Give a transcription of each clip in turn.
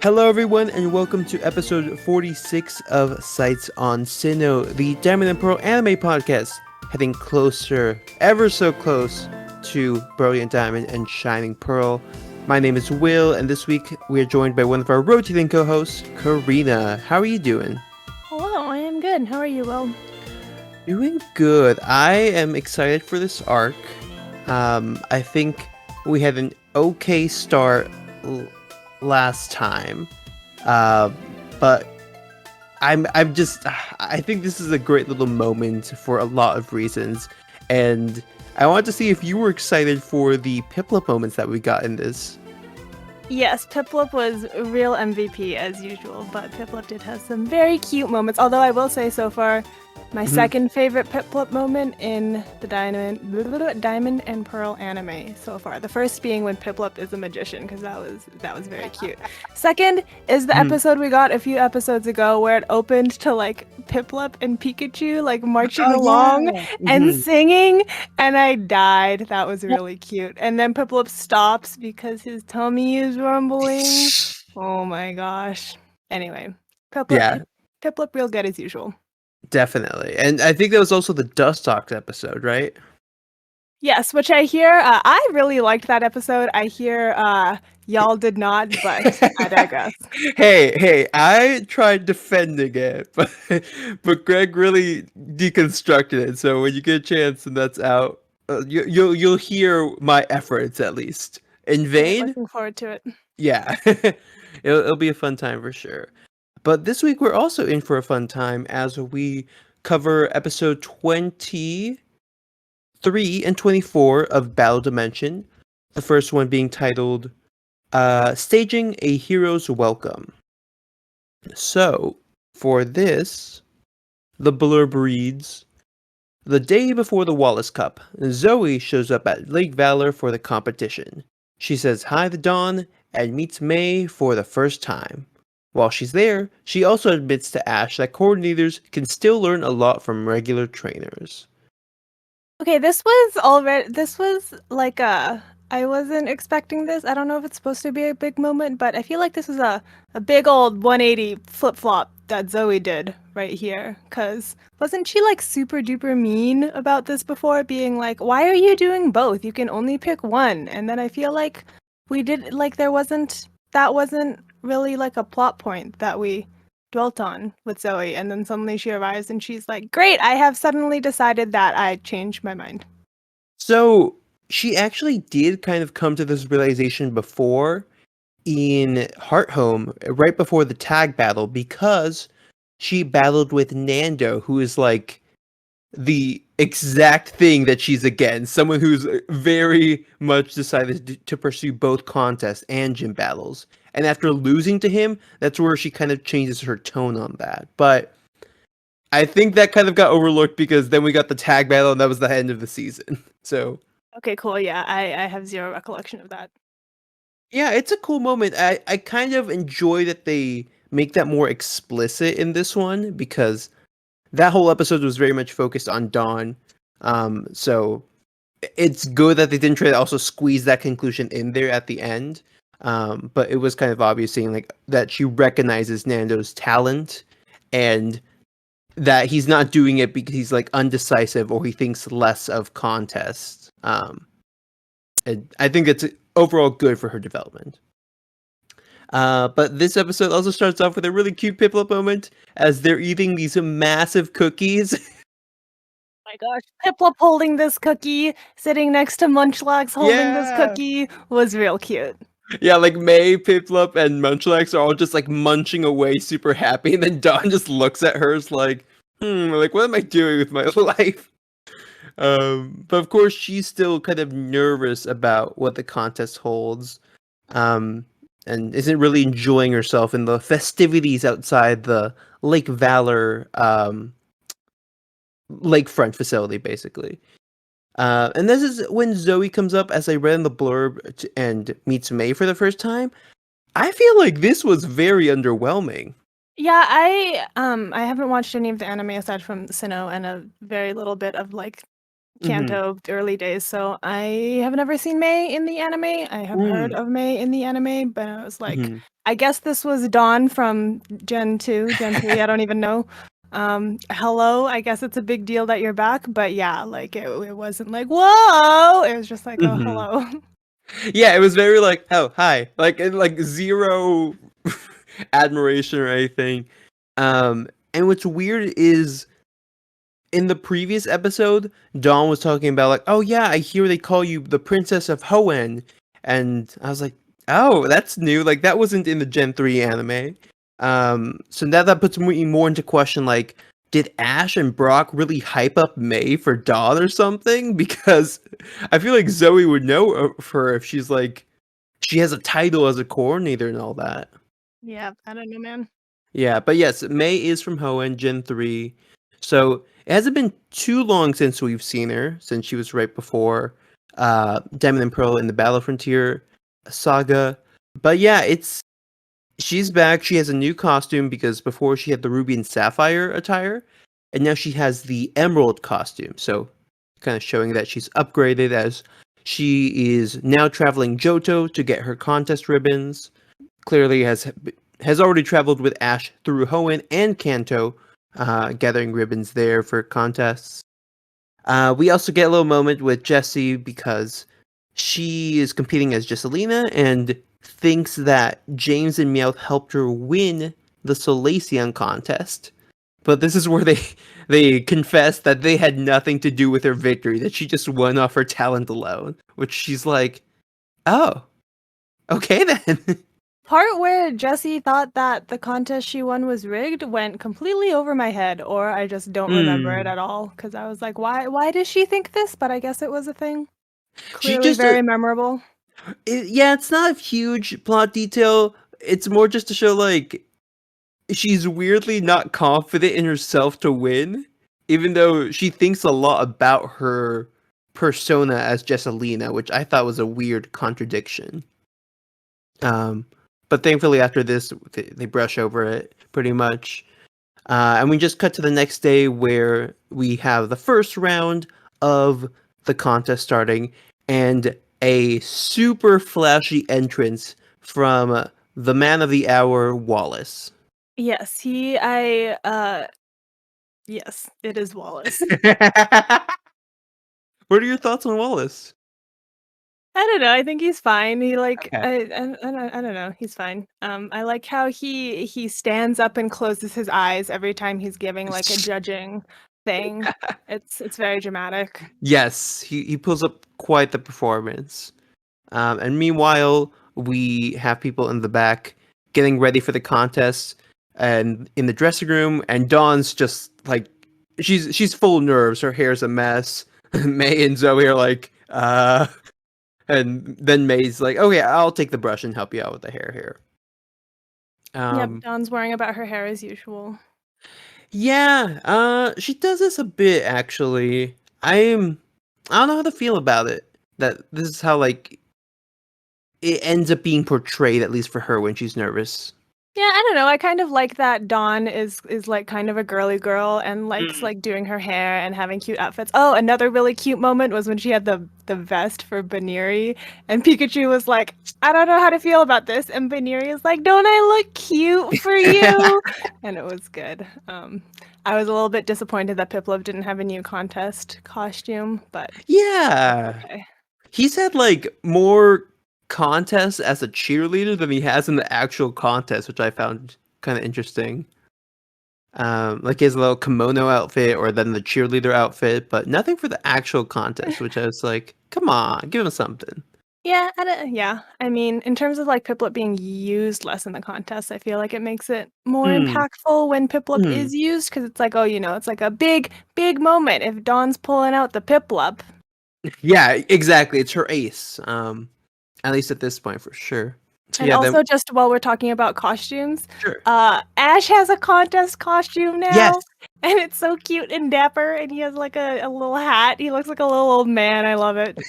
Hello, everyone, and welcome to episode 46 of Sights on Sinnoh, the Diamond and Pearl anime podcast, heading closer, ever so close, to Brilliant Diamond and Shining Pearl. My name is Will, and this week we are joined by one of our rotating co-hosts, Carina. How are you doing? Hello, I am good. How are you, Will? Doing good. I am excited for this arc. I think we had an okay start last time, but I'm just I think this is a great little moment for a lot of reasons, and I wanted to see if you were excited for the Piplup moments that we got in this. Yes, Piplup was real MVP as usual, but Piplup did have some very cute moments. Although I will say so far, my second favorite Piplup moment in the Diamond and Pearl anime so far. The first being when Piplup is a magician, because that was very cute. Second is the episode we got a few episodes ago where it opened to like Piplup and Pikachu like marching along and singing, and I died. That was really cute. And then Piplup stops because his tummy is rumbling. Oh my gosh. Anyway, Piplup real good as usual. Definitely, and I think that was also the Dustox episode, right? Yes, which I hear, I really liked that episode. I hear y'all did not, but I digress. Hey, I tried defending it, but Greg really deconstructed it. So when you get a chance and that's out, you'll hear my efforts at least. In vain? Looking forward to it. Yeah, it'll be a fun time for sure. But this week we're also in for a fun time as we cover episode 23 and 24 of Battle Dimension. The first one being titled Staging a Hero's Welcome. So, for this, the blurb reads, the day before the Wallace Cup, Zoey shows up at Lake Valor for the competition. She says hi to Dawn and meets May for the first time. While she's there, she also admits to Ash that coordinators can still learn a lot from regular trainers. Okay, this was like I wasn't expecting this. I don't know if it's supposed to be a big moment, but I feel like this is a big old 180 flip-flop that Zoey did right here. Cause wasn't she like super duper mean about this before, being like, why are you doing both? You can only pick one. And then I feel like that wasn't really like a plot point that we dwelt on with Zoey, and then suddenly she arrives and she's like, great, I have suddenly decided that I changed my mind. So, she actually did kind of come to this realization before in Hearthome, right before the tag battle, because she battled with Nando, who is like the exact thing that she's against. Someone who's very much decided to pursue both contests and gym battles. And after losing to him, that's where she kind of changes her tone on that. But I think that kind of got overlooked because then we got the tag battle and that was the end of the season. So Okay, cool. Yeah, I have zero recollection of that. yeah, it's a cool moment. I kind of enjoy that they make that more explicit in this one because that whole episode was very much focused on Dawn. So it's good that they didn't try to also squeeze that conclusion in there at the end. But it was kind of obvious seeing like that she recognizes Nando's talent and that he's not doing it because he's like undecisive or he thinks less of contests. And I think it's overall good for her development. But this episode also starts off with a really cute Piplup moment as they're eating these massive cookies. My gosh, Piplup holding this cookie, sitting next to Munchlax holding this cookie was real cute. Yeah, like May, Piplup, and Munchlax are all just like munching away super happy, and then Dawn just looks at her like, like what am I doing with my life? But of course she's still kind of nervous about what the contest holds. And isn't really enjoying herself in the festivities outside the Lake Valor lakefront facility, basically. And this is when Zoey comes up, as I read in the blurb, and meets May for the first time. I feel like this was very underwhelming. Yeah, I haven't watched any of the anime aside from Sinnoh and a very little bit of like Kanto early days, so I have never seen Mei in the anime. I have heard of Mei in the anime, but I was like, I guess this was Dawn from Gen 2, Gen 3, I don't even know. Hello, I guess it's a big deal that you're back, but yeah, like it wasn't like, whoa! It was just like, oh, hello. Yeah, it was very like, oh, hi. Like zero admiration or anything. And what's weird is in the previous episode, Dawn was talking about like, oh yeah, I hear they call you the Princess of Hoenn, and I was like, oh, that's new. Like that wasn't in the Gen 3 anime. So now that puts me more into question, like, did Ash and Brock really hype up Mei for Dawn or something? Because I feel like Zoey would know of her if she's like, she has a title as a coordinator and all that. Yeah, I don't know, man. Yeah, but yes, Mei is from Hoenn, Gen 3. So it hasn't been too long since we've seen her, since she was right before Diamond and Pearl in the Battle Frontier saga. But yeah, she's back. She has a new costume because before she had the Ruby and Sapphire attire, and now she has the Emerald costume. So kind of showing that she's upgraded as she is now traveling Johto to get her contest ribbons. Clearly has already traveled with Ash through Hoenn and Kanto, gathering ribbons there for contests. We also get a little moment with Jessie because she is competing as Jesselina and thinks that James and Meowth helped her win the Solaceon contest. But this is where they confess that they had nothing to do with her victory, that she just won off her talent alone. Which she's like, oh, okay then. Part where Jessie thought that the contest she won was rigged went completely over my head, or I just don't remember it at all, because I was like, why does she think this? But I guess it was a thing. Clearly very memorable. It's not a huge plot detail. It's more just to show, like, she's weirdly not confident in herself to win, even though she thinks a lot about her persona as Jesselina, which I thought was a weird contradiction. But thankfully after this, they brush over it pretty much. And we just cut to the next day where we have the first round of the contest starting and a super flashy entrance from the man of the hour, Wallace. Yes, yes, it is Wallace. What are your thoughts on Wallace? I don't know. I think he's fine. He like Okay. I don't know. He's fine. I like how he stands up and closes his eyes every time he's giving like a judging thing. It's very dramatic. Yes, he pulls up quite the performance. And meanwhile, we have people in the back getting ready for the contest and in the dressing room, and Dawn's just like she's full of nerves. Her hair's a mess. Mei and Zoey are like, and then May's like, okay, I'll take the brush and help you out with the hair here. Yep, Dawn's worrying about her hair as usual. Yeah, she does this a bit actually. I don't know how to feel about it. That this is how like it ends up being portrayed, at least for her, when she's nervous. Yeah, I don't know. I kind of like that Dawn is like kind of a girly girl and likes like doing her hair and having cute outfits. Oh, another really cute moment was when she had the vest for Baniri and Pikachu was like, I don't know how to feel about this, and Baniri is like, don't I look cute for you? And it was good. I was a little bit disappointed that Piplup didn't have a new contest costume, but Yeah, okay. he's had like more contests as a cheerleader than he has in the actual contest, which I found kind of interesting. Like his little kimono outfit or then the cheerleader outfit, but nothing for the actual contest, which I was like, come on, give him something. Yeah, I mean, in terms of like Piplup being used less in the contest, I feel like it makes it more impactful when Piplup is used, because it's like, oh, it's like a big moment if Dawn's pulling out the Piplup. Yeah, exactly. It's her ace. At least at this point, for sure. So, And yeah, also, just while we're talking about costumes, sure. Ash has a contest costume now. Yes. And it's so cute and dapper, and he has like a little hat. He looks like a little old man. I love it.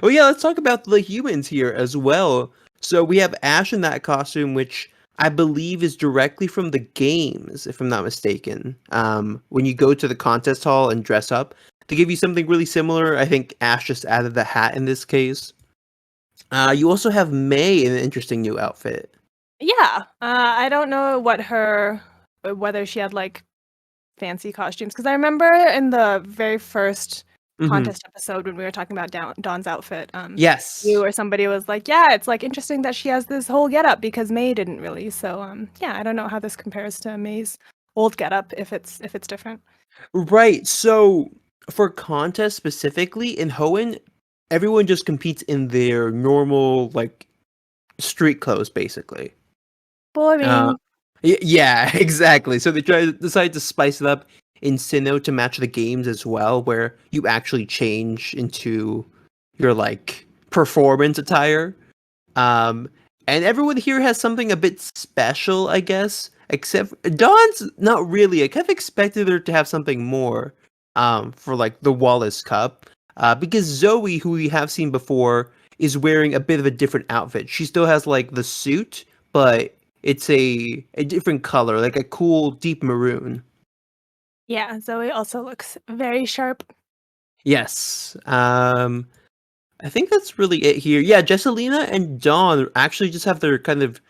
Well, yeah, let's talk about the humans here as well. So we have Ash in that costume, which I believe is directly from the games, if I'm not mistaken. When you go to the contest hall and dress up, to give you something really similar, I think Ash just added the hat in this case. You also have May in an interesting new outfit. Yeah. I don't know whether she had like fancy costumes, because I remember in the very first contest episode when we were talking about Dawn's outfit, Yes. you or somebody was like, yeah, it's like interesting that she has this whole getup because May didn't really. So yeah, I don't know how this compares to May's old getup, if it's different. Right. So for contests specifically in Hoenn, everyone just competes in their normal like street clothes, basically. Boring. Yeah, exactly. So they decide to spice it up in Sinnoh to match the games as well, where you actually change into your like performance attire. Um, and everyone here has something a bit special, I guess. Except Dawn's not really. I kind of expected her to have something more. For like the Wallace Cup. Because Zoey, who we have seen before, is wearing a bit of a different outfit. She still has like the suit, but it's a different color, like a cool deep maroon. Yeah, Zoey also looks very sharp. Yes. I think that's really it here. Yeah, Jesselina and Dawn actually just have their kind of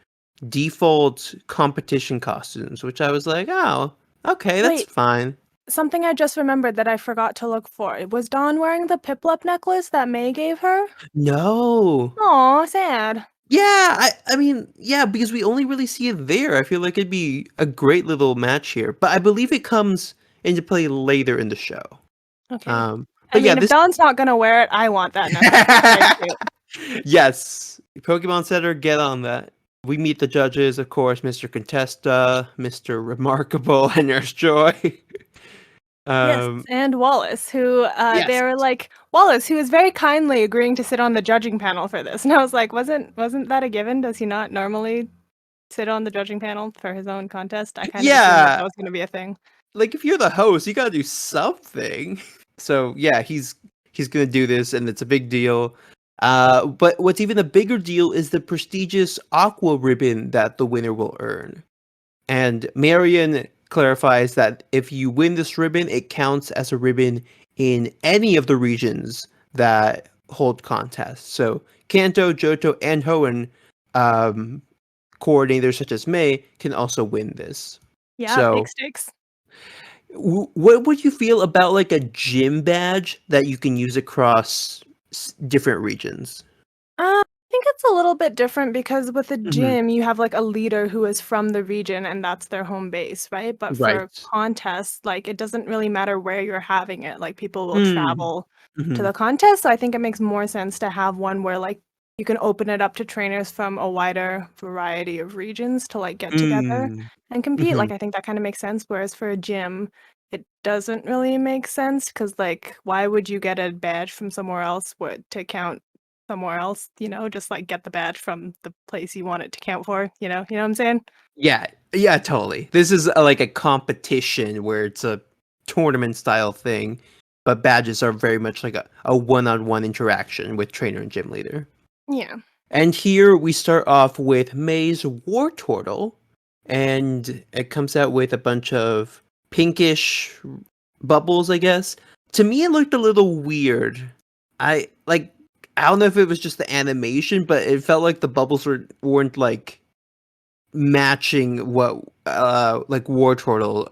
default competition costumes, which I was like, oh, okay, that's Wait. fine. Something I just remembered that I forgot to look for. Was Dawn wearing the Piplup necklace that May gave her? No. Aw, sad. Yeah, I mean, yeah, because we only really see it there. I feel like it'd be a great little match here, but I believe it comes into play later in the show. Okay. But I yeah, mean, if this. Dawn's not gonna wear it, I want that necklace. It's very cute. Yes, Pokemon Center, get on that. We meet the judges, of course, Mr. Contesta, Mr. Remarkable, and Nurse Joy. Yes, and Wallace, who Yes. they were like, Wallace, who was very kindly agreeing to sit on the judging panel for this. And I was like, wasn't that a given? Does he not normally sit on the judging panel for his own contest? I kind of assumed that was gonna be a thing. Like if you're the host, you gotta do something. So yeah, he's gonna do this, and it's a big deal. But what's even a bigger deal is the prestigious Aqua ribbon that the winner will earn. And Marion clarifies that if you win this ribbon, it counts as a ribbon in any of the regions that hold contests. So Kanto, Johto, and Hoenn coordinators such as May can also win this. Yeah, So, big stakes. what would you feel about like a gym badge that you can use across different regions? I think it's a little bit different because with a gym, you have like a leader who is from the region and that's their home base, right? But for Right. contests, like it doesn't really matter where you're having it. Like people will Mm. travel to Mhm. the contest. So I think it makes more sense to have one where like you can open it up to trainers from a wider variety of regions to like get together and compete. Mhm. Like I think that kind of makes sense. Whereas for a gym, it doesn't really make sense because like why would you get a badge from somewhere else to count somewhere else, just like get the badge from the place you want it to count for, you know what I'm saying? Yeah, totally. This is like a competition where it's a tournament style thing, but badges are very much like a one-on-one interaction with trainer and gym leader. Yeah. And here we start off with May's War Turtle, and it comes out with a bunch of pinkish bubbles, I guess. To me, it looked a little weird. I don't know if it was just the animation, but it felt like the bubbles weren't like matching what like War Turtle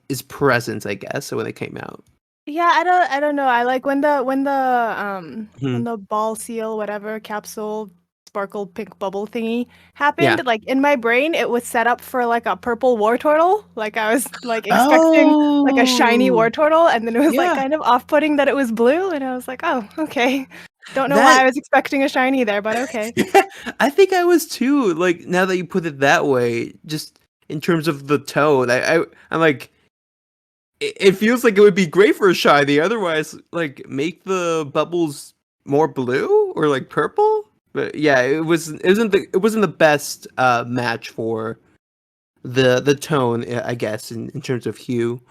is present, I guess, so when it came out. Yeah, I don't know. I like when the ball seal, whatever, capsule, sparkle pink bubble thingy happened, Yeah. like in my brain it was set up for like a purple war turtle. Like I was like expecting like a shiny war turtle, and then it was like Yeah. kind of off-putting that it was blue, and I was like, oh, okay. Don't know why That I was expecting a shiny there, but okay. I think I was too. Like now that you put it that way, just in terms of the tone, I'm like, it feels like it would be great for a shiny. Otherwise, like make the bubbles more blue or like purple. But yeah, it wasn't the best match for the tone, I guess, in terms of hue.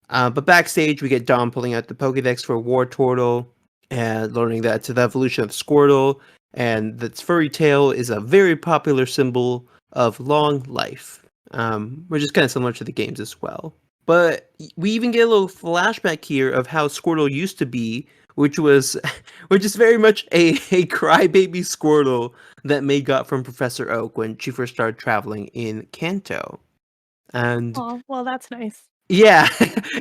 But backstage, we get Dom pulling out the Pokédex for War Turtle and learning that it's the evolution of Squirtle, and that its furry tail is a very popular symbol of long life, which is kind of similar to the games as well. But we even get a little flashback here of how Squirtle used to be, which was, which is very much a crybaby Squirtle that May got from Professor Oak when she first started traveling in Kanto. And Oh, well, that's nice. yeah,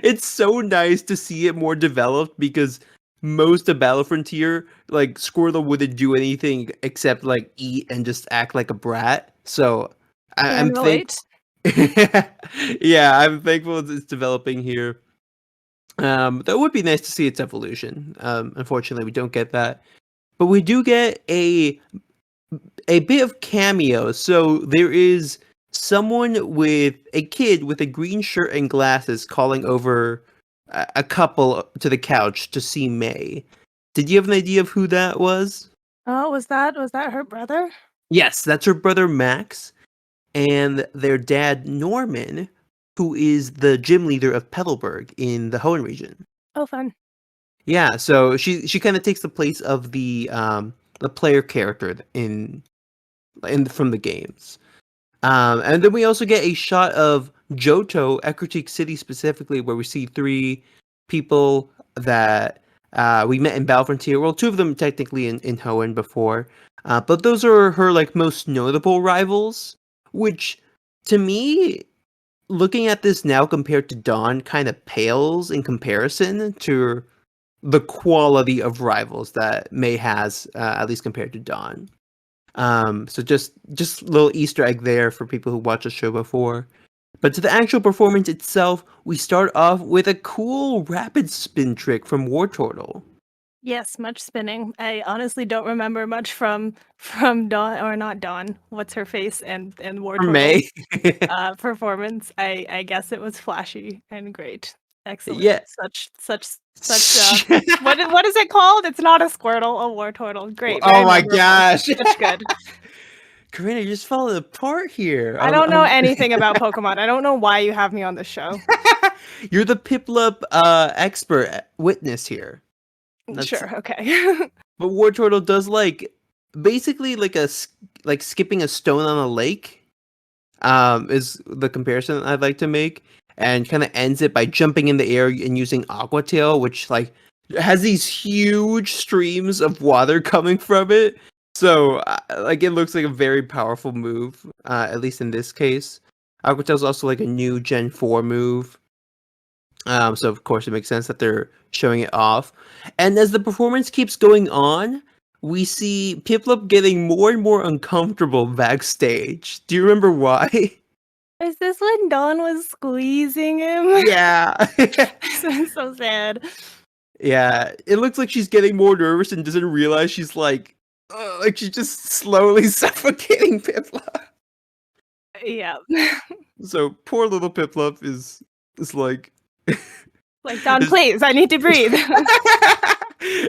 it's so nice to see it more developed because most of Battle Frontier, like Squirtle wouldn't do anything except like eat and just act like a brat. So Can I'm relate. yeah, I'm thankful it's developing here. That would be nice to see its evolution. Unfortunately, we don't get that, but we do get a bit of cameos. So there is someone with a kid with a green shirt and glasses calling over a couple to the couch to see May. Did you have an idea of who that was? Oh, was that her brother? Yes, that's her brother Max and their dad Norman, who is the gym leader of Petalburg in the Hoenn region. Oh, fun. Yeah, so she kind of takes the place of the player character in from the games. And then we also get a shot of Johto, Ecruteak City specifically, where we see 3 people that we met in Battle Frontier. Well, 2 of them technically in Hoenn before, but those are her like most notable rivals. Which, to me, looking at this now compared to Dawn, kind of pales in comparison to the quality of rivals that May has, at least compared to Dawn. So just a little Easter egg there for people who watched the show before. But to the actual performance itself, we start off with a cool rapid spin trick from Wartortle. Yes, much spinning. I honestly don't remember much from Dawn, or not Dawn. What's her face and War For May. performance. I guess it was flashy and great. Excellent. Yeah. Such what is it called? It's not a Squirtle, a Wartortle. Great. Oh Very my memorable. gosh. Such good. Karina, you're just falling apart here. I don't know anything about Pokemon. I don't know why you have me on the show. You're the Piplup expert witness here. Sure, okay. But Wartortle does like basically like like skipping a stone on a lake. Is the comparison I'd like to make, and kind of ends it by jumping in the air and using Aqua Tail, which like has these huge streams of water coming from it. So like it looks like a very powerful move, at least in this case. Aqua Tail is also like a new Gen 4 move. So of course it makes sense that they're showing it off. And as the performance keeps going on, we see Piplup getting more and more uncomfortable backstage. Do you remember why? Is this when Dawn was squeezing him? Yeah. So sad. Yeah, it looks like she's getting more nervous and doesn't realize she's like she's just slowly suffocating Piplup. Yeah. So poor little Piplup is like Like, Dawn, please, I need to breathe.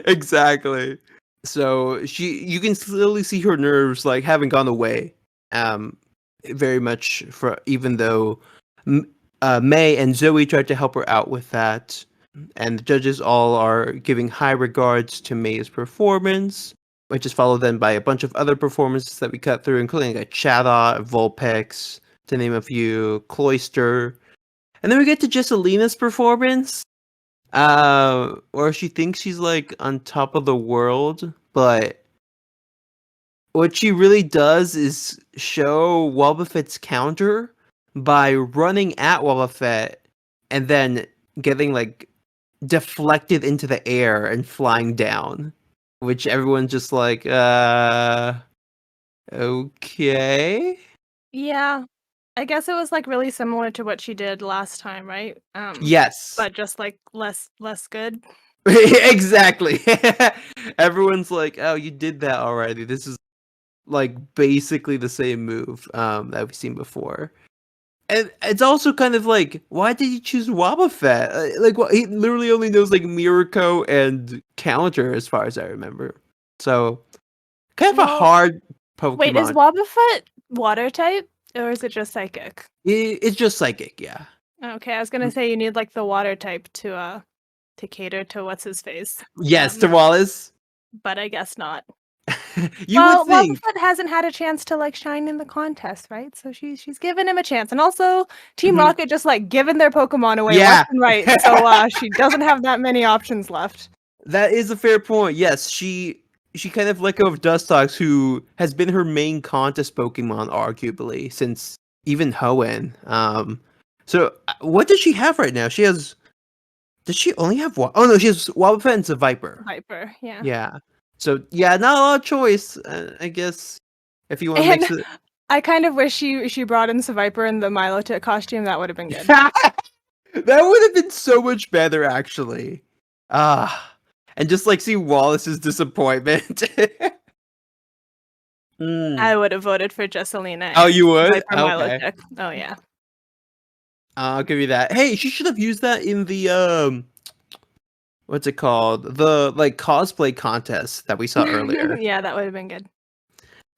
Exactly. So you can slowly see her nerves like haven't gone away. Very much for even though May and Zoey tried to help her out with that, and the judges all are giving high regards to May's performance, which is followed then by a bunch of other performances that we cut through, including like Chatot, Vulpix, to name a few, Cloyster. And then we get to Jesselina's performance, where she thinks she's like on top of the world, but what she really does is show Wobbuffet's counter by running at Wobbuffet and then getting like deflected into the air and flying down, which everyone's just like, okay. Yeah. I guess it was like really similar to what she did last time, right? Yes. But just like less good. Exactly. Everyone's like, oh, you did that already. This is like basically the same move that we've seen before. And it's also kind of like, why did you choose Wobbuffet? Like, well, he literally only knows like Miracle and Counter, as far as I remember. So, kind of a hard Pokemon. Wait, is Wobbuffet water type, or is it just psychic? It's just psychic, yeah. Okay, I was gonna say you need like the water type to cater to what's his face. Yes, to Wallace. But I guess not. You would think. Wobbuffet hasn't had a chance to like shine in the contest, right? So she's given him a chance, and also Team Mhm. Rocket just like giving their Pokemon away Yeah. left and right. So she doesn't have that many options left. That is a fair point. Yes, she kind of let go of Dustox, who has been her main contest Pokemon, arguably, since even Hoenn. So what does she have right now? She has. Does she only have one? Oh no, she has Wobbuffet and Viper. Viper, yeah. Yeah. So yeah, not a lot of choice, I guess. If you want to And mix it. I kind of wish she brought in Viper in the Milotic costume. That would have been good. That would have been so much better, actually. And just like see Wallace's disappointment. Mm. I would have voted for Jesselina Oh, and you would? Viper Okay. Milotic. Oh yeah. I'll give you that. Hey, she should have used that in the what's it called? The like cosplay contest that we saw earlier. Yeah, that would have been good.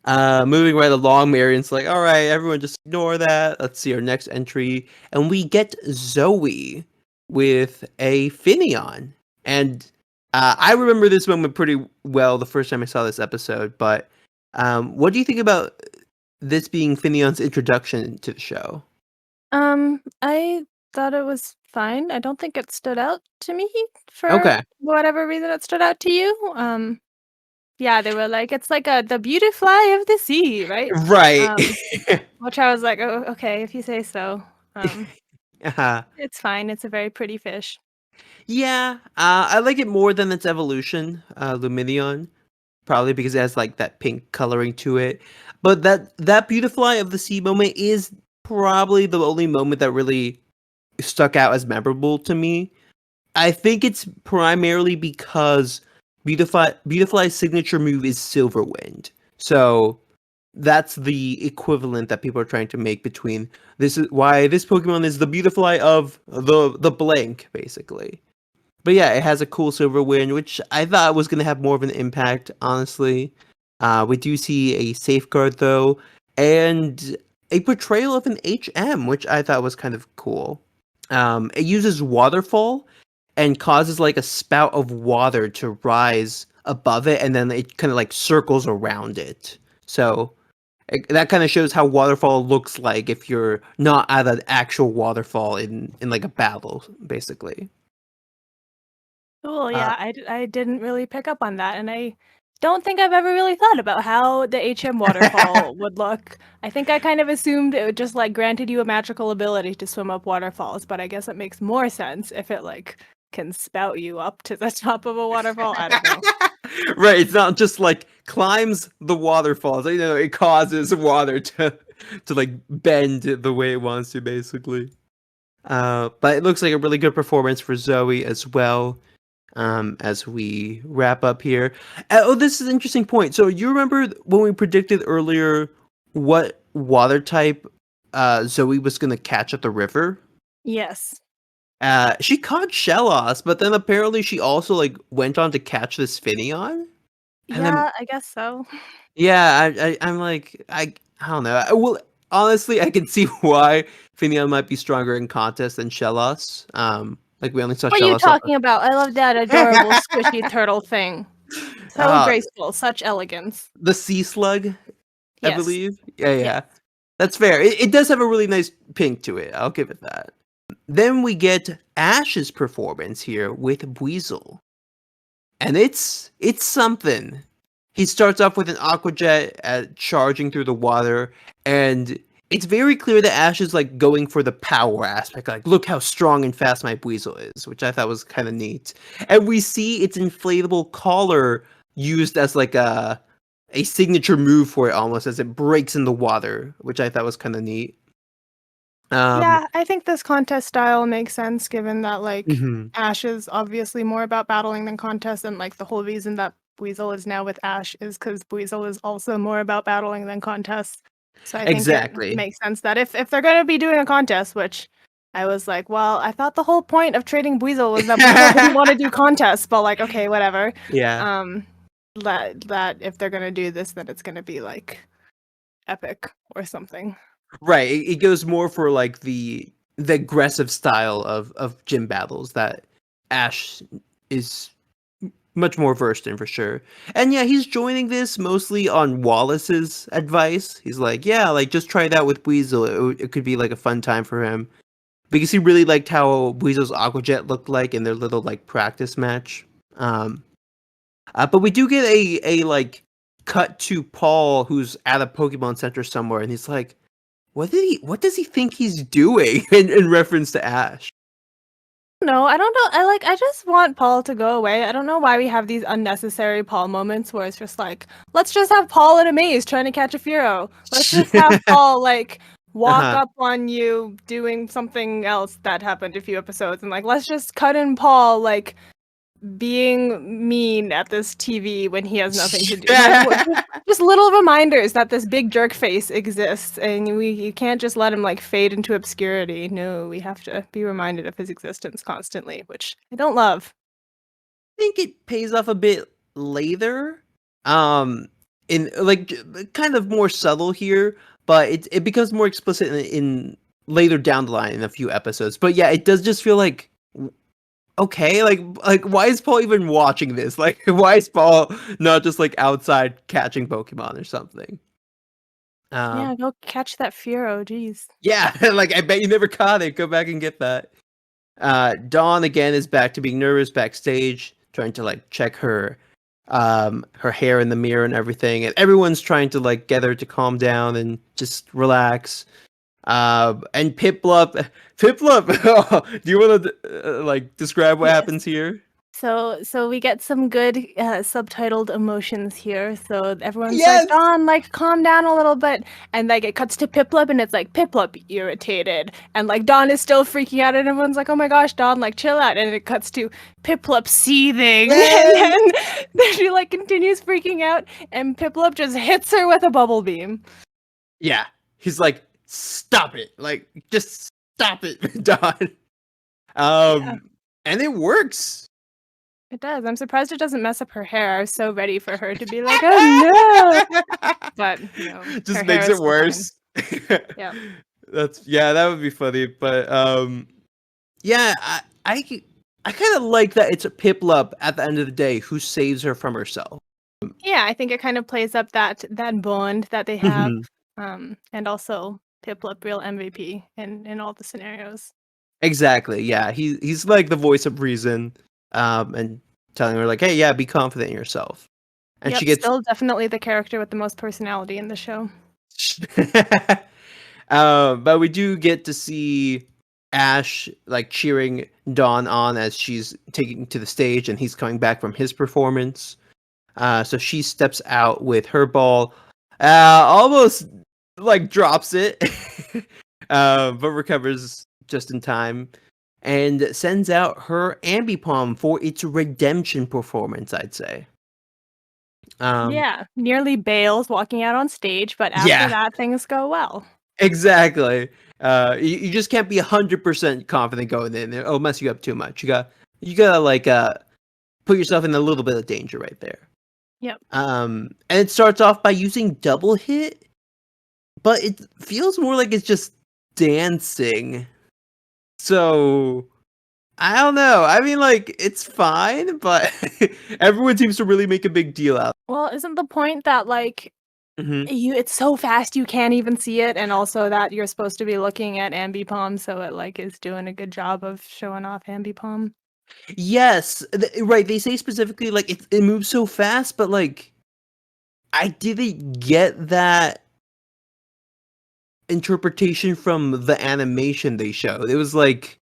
Moving right along, Marion's like, all right, everyone just ignore that. Let's see our next entry. And we get Zoey with a Finneon. And I remember this moment pretty well the first time I saw this episode, but what do you think about this being Finneon's introduction to the show? I thought it was fine. I don't think it stood out to me for Okay. whatever reason it stood out to you. Yeah, they were like, it's like the beauty fly of the sea, right? Right. Which I was like, oh, okay, if you say so. uh It's fine. It's a very pretty fish. Yeah, I like it more than its evolution, Lumineon, probably because it has like that pink coloring to it. But that Beautifly of the Sea moment is probably the only moment that really stuck out as memorable to me. I think it's primarily because Beautifly's signature move is Silver Wind. So that's the equivalent that people are trying to make between this is why this Pokemon is the Beautifly of the blank, basically. But yeah, it has a cool silver win, which I thought was going to have more of an impact, honestly. We do see a safeguard, though, and a portrayal of an HM, which I thought was kind of cool. It uses waterfall and causes like a spout of water to rise above it, and then it kind of like circles around it. So that kind of shows how waterfall looks like if you're not at an actual waterfall in like a battle, basically. Cool. Uh, Yeah, I didn't really pick up on that, and I don't think I've ever really thought about how the HM waterfall would look. I think I kind of assumed it would just like granted you a magical ability to swim up waterfalls, but I guess it makes more sense if it like can spout you up to the top of a waterfall. I don't know. Right, it's not just like climbs the waterfalls. You know, it causes water to like bend the way it wants to, basically. But it looks like a really good performance for Zoey as well. As we wrap up here. Oh, this is an interesting point. So you remember when we predicted earlier what water type Zoey was going to catch at the river? Yes. She caught Shellos, but then apparently she also like went on to catch this Finneon. And then Yeah, I guess so. yeah, I'm like I don't know. Well, honestly, I can see why Finneon might be stronger in contest than Shellos. Like we only saw What are you Shellos up. talking about? I love that adorable squishy turtle thing. So Uh, graceful, such elegance. the sea slug, I Yes. believe. Yeah, Yes. yeah. That's fair. It does have a really nice pink to it. I'll give it that. Then we get Ash's performance here with Weasel. And it's something. He starts off with an Aqua Jet charging through the water, and it's very clear that Ash is like going for the power aspect. Like, look how strong and fast my Weasel is, which I thought was kind of neat. And we see its inflatable collar used as like a signature move for it almost as it breaks in the water, which I thought was kind of neat. Um, Yeah, I think this contest style makes sense given that like mhm. Ash is obviously more about battling than contest, and like the whole reason that Weasel is now with Ash is because Weasel is also more about battling than contest. So I think it Exactly. makes sense that if they're gonna be doing a contest, which I was like, well, I thought the whole point of trading Weasel was that Weasel didn't want to do contests, but like, okay, whatever. Yeah. Um, that if they're gonna do this, then it's gonna be like epic or something. Right. It goes more for like the aggressive style of gym battles that Ash is much more versed in for sure. And yeah, he's joining this mostly on Wallace's advice. He's like, yeah, like just try it out with Weasel. It could be like a fun time for him because he really liked how Weasel's Aqua Jet looked like in their little like practice match. But we do get a like cut to Paul, who's at a Pokemon Center somewhere, and he's like, what does he think he's doing in reference to Ash? No, I don't know. I just want Paul to go away. I don't know why we have these unnecessary Paul moments where it's just like, let's just have Paul in a maze trying to catch a Furo. Let's just have Paul like walk up on you doing something else that happened a few episodes, and like let's just cut in Paul like being mean at this TV when he has nothing to do. Like, just little reminders that this big jerk face exists, and you can't just let him like fade into obscurity. No, we have to be reminded of his existence constantly, which I don't love. I think it pays off a bit later, in like kind of more subtle here, but it becomes more explicit in later down the line in a few episodes. But yeah, it does just feel like, okay, like why is Paul even watching this? Like, why is Paul not just like outside catching Pokemon or something? Yeah, go catch that Furo, jeez. Yeah, like I bet you never caught it. Go back and get that. Dawn again is back to being nervous backstage, trying to like check her hair in the mirror and everything, and everyone's trying to like get her to calm down and just relax. And Piplup, do you want to like describe what happens here? So we get some good subtitled emotions here. So everyone's like, Dawn, like calm down a little bit, and like it cuts to Piplup, and it's like Piplup irritated, and like Dawn is still freaking out, and everyone's like, oh my gosh, Dawn, like chill out, and it cuts to Piplup seething, and then she like continues freaking out, and Piplup just hits her with a bubble beam. Yeah, he's like, stop it, like just stop it, Dawn. And it works. It does. I'm surprised it doesn't mess up her hair. I was so ready for her to be like, oh no! But just makes it worse. Yeah. That would be funny. But yeah, I kind of like that it's a Piplup at the end of the day who saves her from herself. Yeah, I think it kind of plays up that bond that they have, and also Piplup real MVP in all the scenarios. Exactly. Yeah, he's like the voice of reason. And telling her like, hey, yeah, be confident in yourself. And she gets still definitely the character with the most personality in the show. But we do get to see Ash like cheering Dawn on as she's taking to the stage, and he's coming back from his performance. So she steps out with her ball, almost like drops it, but recovers just in time. And sends out her Ambipom for its redemption performance, I'd say. Nearly bails walking out on stage, but after that, things go well. Exactly. You just can't be 100% confident going in there. Oh, mess you up too much. You gotta like put yourself in a little bit of danger right there. Yep. And it starts off by using double hit, but it feels more like it's just dancing. So, I don't know. I mean, like, it's fine, but everyone seems to really make a big deal out. Well, isn't the point that, like, it's so fast you can't even see it, and also that you're supposed to be looking at Ambipom, so it, like, is doing a good job of showing off Ambipom? Yes, right. They say specifically, like, it moves so fast, but, like, I didn't get that interpretation from the animation they showed. It was like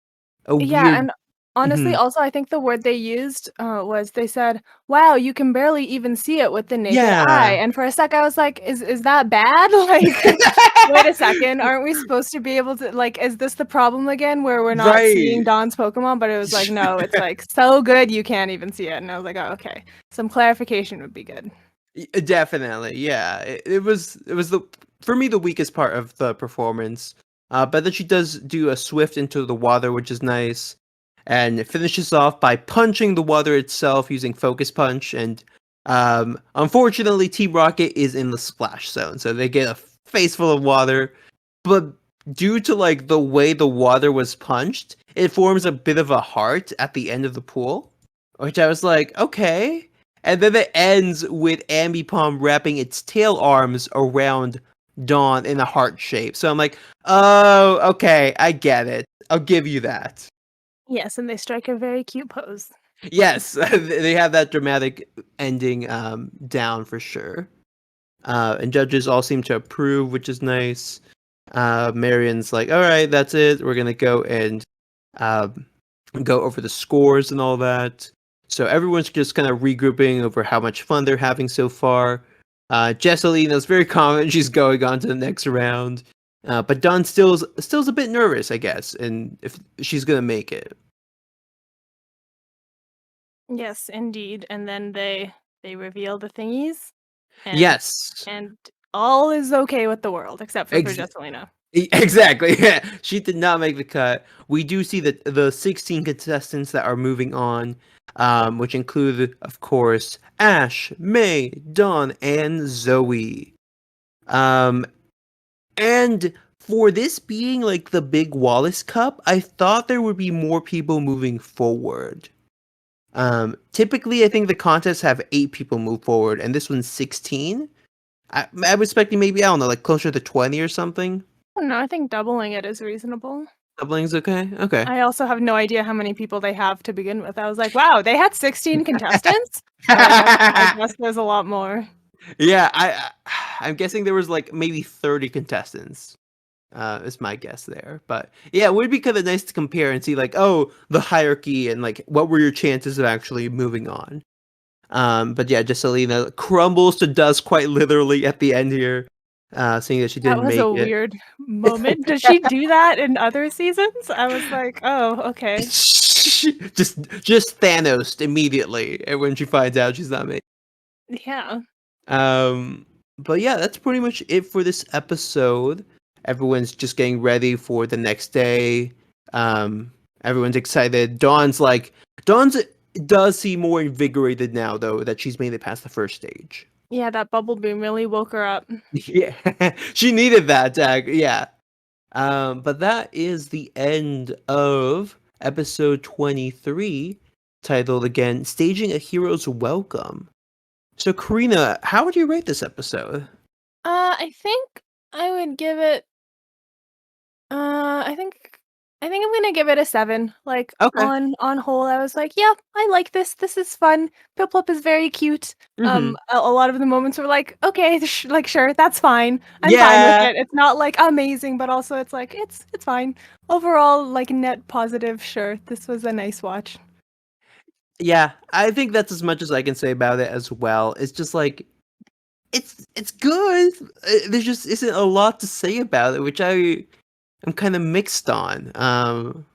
a weird... and honestly, also I think the word they used was, they said, wow, you can barely even see it with the naked eye. And for a sec I was like, is that bad? Like, wait a second, aren't we supposed to be able to, like, is this the problem again where we're not seeing Dawn's Pokemon? But it was like, no, it's like so good you can't even see it. And I was like, oh, okay, some clarification would be good. Definitely, yeah. It was for me the weakest part of the performance. But then she does do a swift into the water, which is nice, and it finishes off by punching the water itself using Focus Punch. And unfortunately, Team Rocket is in the splash zone, so they get a face full of water. But due to like the way the water was punched, it forms a bit of a heart at the end of the pool. which I was like, okay. And then it ends with Ambipom wrapping its tail arms around Dawn in a heart shape. So I'm like, oh, okay, I get it. I'll give you that. Yes, and they strike a very cute pose. Yes, they have that dramatic ending down for sure. And judges all seem to approve, which is nice. Marion's like, all right, that's it. We're going to go and go over the scores and all that. So everyone's just kind of regrouping over how much fun they're having so far. Jesselina's very confident she's going on to the next round. But Dawn still's a bit nervous, I guess, and if she's going to make it. Yes, indeed. And then they reveal the thingies. And, Yes. And all is okay with the world, except for Ex- Jesselina. Exactly. Yeah. She did not make the cut. We do see that the 16 contestants that are moving on, which include, of course, Ash, May, Dawn, and Zoey. And for this being like the big Wallace Cup, I thought there would be more people moving forward. Typically, I think the contests have 8 people move forward, and this one's 16. I was expecting maybe, I don't know, like closer to 20 or something. No, I think doubling it is reasonable. Doubling's okay? Okay. I also have no idea how many people they have to begin with. I was like, wow, they had 16 contestants? I guess there's a lot more. Yeah, I'm guessing there was like maybe 30 contestants. Is my guess there. But yeah, it would be kind of nice to compare and see like, oh, the hierarchy and like what were your chances of actually moving on. But yeah, Jesselina crumbles to dust quite literally at the end here, saying that she didn't make it. That was a weird moment. Did she do that in other seasons? I was like, oh, okay. just Thanos immediately when she finds out she's not made. Yeah. But yeah, that's pretty much it for this episode. Everyone's just getting ready for the next day. Everyone's excited. Dawn's does seem more invigorated now, though, that she's made it past the first stage. Yeah, that bubble boom really woke her up. Yeah, she needed that. Yeah. But that is the end of episode 23, titled again, Staging a Hero's Welcome. So, Carina, how would you rate this episode? I think I would give it. I think I'm gonna give it a 7. Like Okay. on whole, I was like, yeah, I like this. This is fun. Piplup is very cute. Mhm. A lot of the moments were like, okay, like sure, that's fine. I'm fine Yeah. with it. It's not like amazing, but also it's like it's fine. Overall, like net positive. Sure, this was a nice watch. Yeah, I think that's as much as I can say about it as well. It's just like it's good. There just isn't a lot to say about it, which I'm kind of mixed on.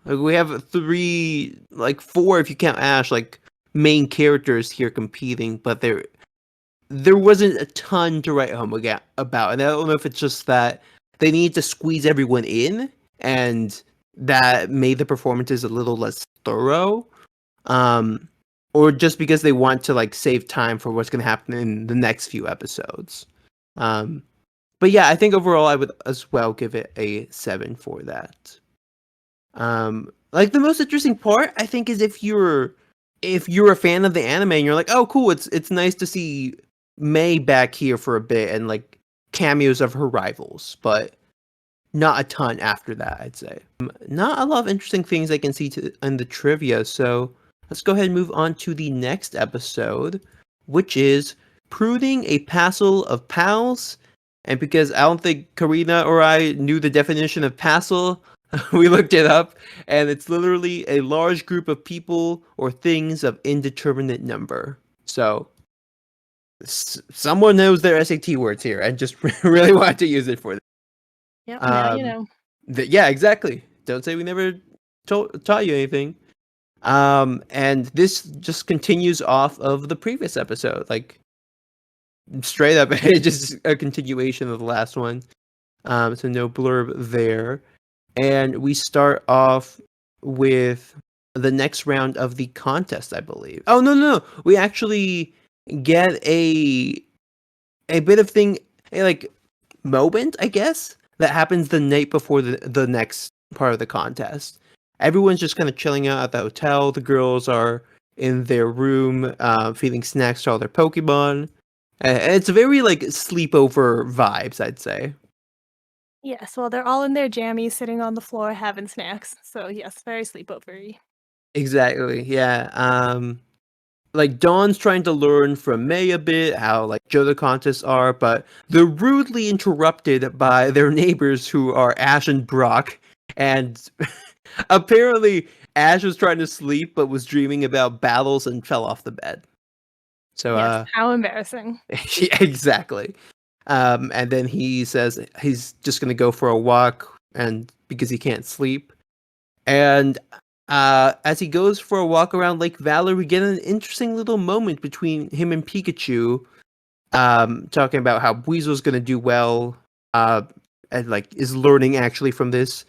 Like we have 3, like 4 if you count Ash, like main characters here competing, but there wasn't a ton to write home about, and I don't know if it's just that they need to squeeze everyone in, and that made the performances a little less thorough. Or just because they want to like save time for what's going to happen in the next few episodes. But yeah, I think overall I would as well give it a 7 for that. Like the most interesting part I think is if you're a fan of the anime and you're like, oh cool, it's nice to see May back here for a bit and like cameos of her rivals, but not a ton after that, I'd say. Not a lot of interesting things I can see in the trivia, so let's go ahead and move on to the next episode, which is Pruning a Passel of Pals. And because I don't think Carina or I knew the definition of Passel, we looked it up, and it's literally a large group of people or things of indeterminate number. So, someone knows their SAT words here and just really wanted to use it for them. Yep, now you know. Yeah, exactly. Don't say we never taught you anything. And this just continues off of the previous episode, like straight up, it's just a continuation of the last one. So no blurb there. And we start off with the next round of the contest, I believe. Oh no. We actually get a bit of thing, a like moment, I guess, that happens the night before the next part of the contest. Everyone's just kind of chilling out at the hotel. The girls are in their room, feeding snacks to all their Pokemon. And it's very like sleepover vibes, I'd say. Yes, well, they're all in their jammies, sitting on the floor having snacks. So yes, very sleepovery. Exactly. Yeah. Like Dawn's trying to learn from May a bit how like Johto contests are, but they're rudely interrupted by their neighbors who are Ash and Brock. And apparently Ash was trying to sleep but was dreaming about battles and fell off the bed. So Yes, how embarrassing. yeah, exactly. And then he says he's just gonna go for a walk and because he can't sleep. And as he goes for a walk around Lake Valor, we get an interesting little moment between him and Pikachu, talking about how Weasel's gonna do well, and like is learning actually from this,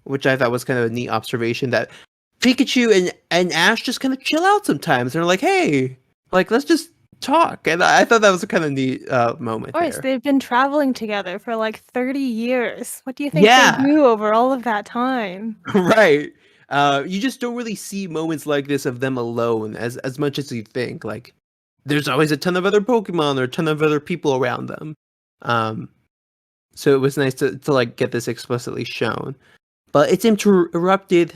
which I thought was kind of a neat observation that Pikachu and Ash just kind of chill out sometimes. They're like, hey, like let's just talk, and I thought that was a kind of neat moment Of course, there. they've been traveling together for like 30 years. What do you think they Yeah, do over all of that time? right. You just don't really see moments like this of them alone as much as you think. Like, there's always a ton of other Pokemon or a ton of other people around them. Um, so it was nice to like get this explicitly shown. But it's interrupted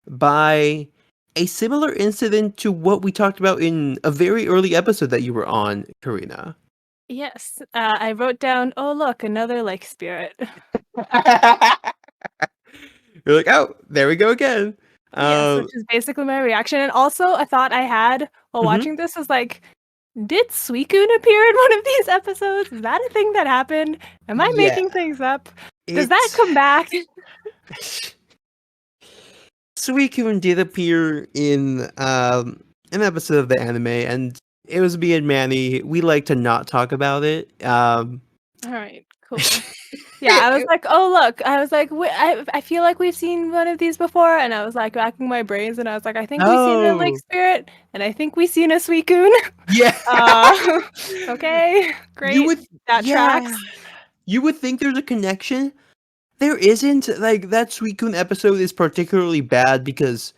by a similar incident to what we talked about in a very early episode that you were on, Karina. Yes, I wrote down, oh, look, another lake spirit. You're like, oh, there we go again. Yes, which is basically my reaction. And also, a thought I had while Mhm. watching this was like, did Suicune appear in one of these episodes? Is that a thing that happened? Am I Yeah, making things up? Does that come back? Suicune did appear in an episode of the anime, and it was me and Manny. We like to not talk about it. All right, cool. Yeah, I was like, oh, look. I was like, I feel like we've seen one of these before. And I was like, racking my brains. And I was like, I think we've seen a lake Oh, spirit. And I think we've seen a Suicune. yeah. Okay, great. You would, That yeah. tracks. You would think there's a connection. There isn't. Like that Suicune episode is particularly bad because,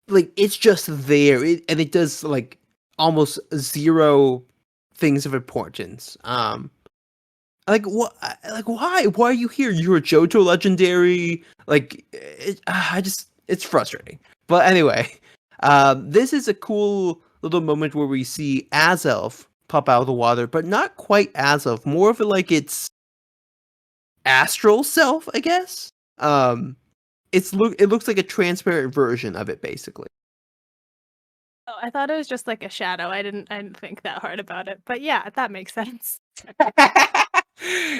like, it's just there, and it does like almost zero things of importance. Like what? Like why? Why are you here? You're a JoJo legendary. Like it's frustrating. But anyway, this is a cool little moment where we see Azelf pop out of the water, but not quite Azelf. More of it like it's astral self, I guess. It looks like a transparent version of it, basically. Oh, I thought it was just like a shadow. I didn't think that hard about it. But yeah, that makes sense.